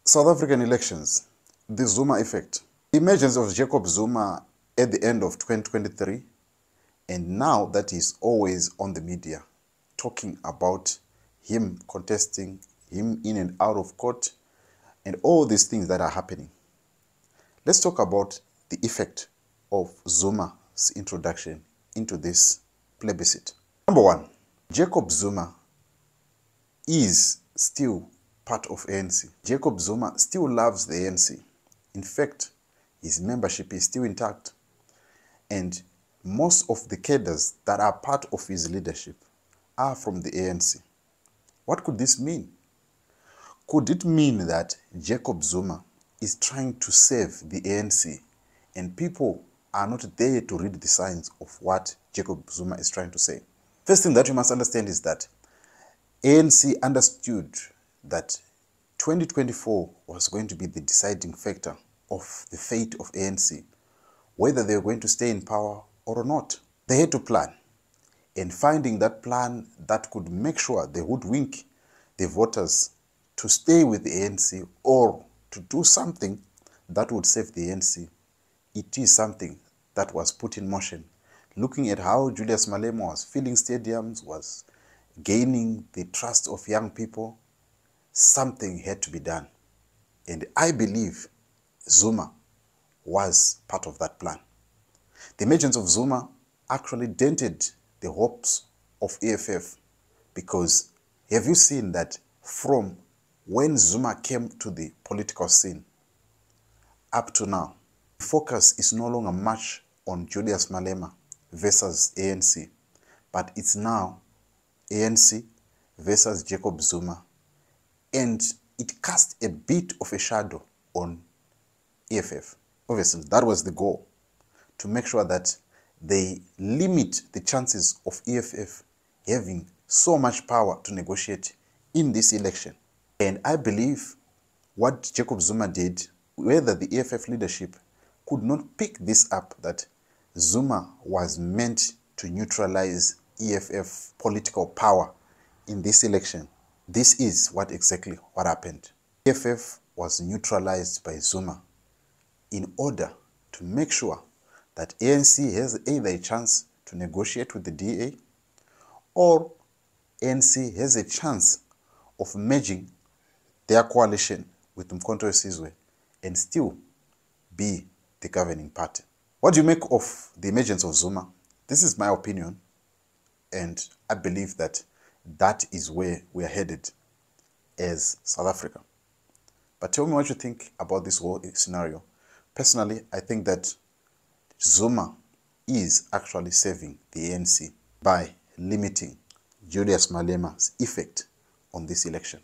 South African elections, the Zuma effect. The emergence of Jacob Zuma at the end of 2023, and now that he's always on the media talking about him contesting, him in and out of court, and all these things that are happening. Let's talk about the effect of Zuma's introduction into this plebiscite. Number one, Jacob Zuma is still part of ANC. Jacob Zuma still loves the ANC. In fact, his membership is still intact. And most of the cadres that are part of his leadership are from the ANC. What could this mean? Could it mean that Jacob Zuma is trying to save the ANC and people are not there to read the signs of what Jacob Zuma is trying to say? First thing that you must understand is that ANC understood that 2024 was going to be the deciding factor of the fate of ANC, whether they were going to stay in power or not. They had to plan, and finding that plan that could make sure they would hoodwink the voters to stay with the ANC or to do something that would save the ANC, it is something that was put in motion. Looking at how Julius Malema was filling stadiums, was gaining the trust of young people, something had to be done. And I believe Zuma was part of that plan. The emergence of Zuma actually dented the hopes of EFF, because have you seen that from when Zuma came to the political scene up to now, the focus is no longer much on Julius Malema versus ANC, but it's now ANC versus Jacob Zuma, and it cast a bit of a shadow on EFF. Obviously, that was the goal, to make sure that they limit the chances of EFF having so much power to negotiate in this election. And I believe what Jacob Zuma did, whether the EFF leadership could not pick this up, that Zuma was meant to neutralize EFF political power in this election. This is exactly what happened. EFF was neutralized by Zuma in order to make sure that ANC has either a chance to negotiate with the DA, or ANC has a chance of merging their coalition with Mkhonto Sizwe and still be the governing party. What do you make of the emergence of Zuma? This is my opinion, and I believe that that is where we are headed as South Africa. But tell me what you think about this whole scenario. Personally, I think that Zuma is actually saving the ANC by limiting Julius Malema's effect on this election.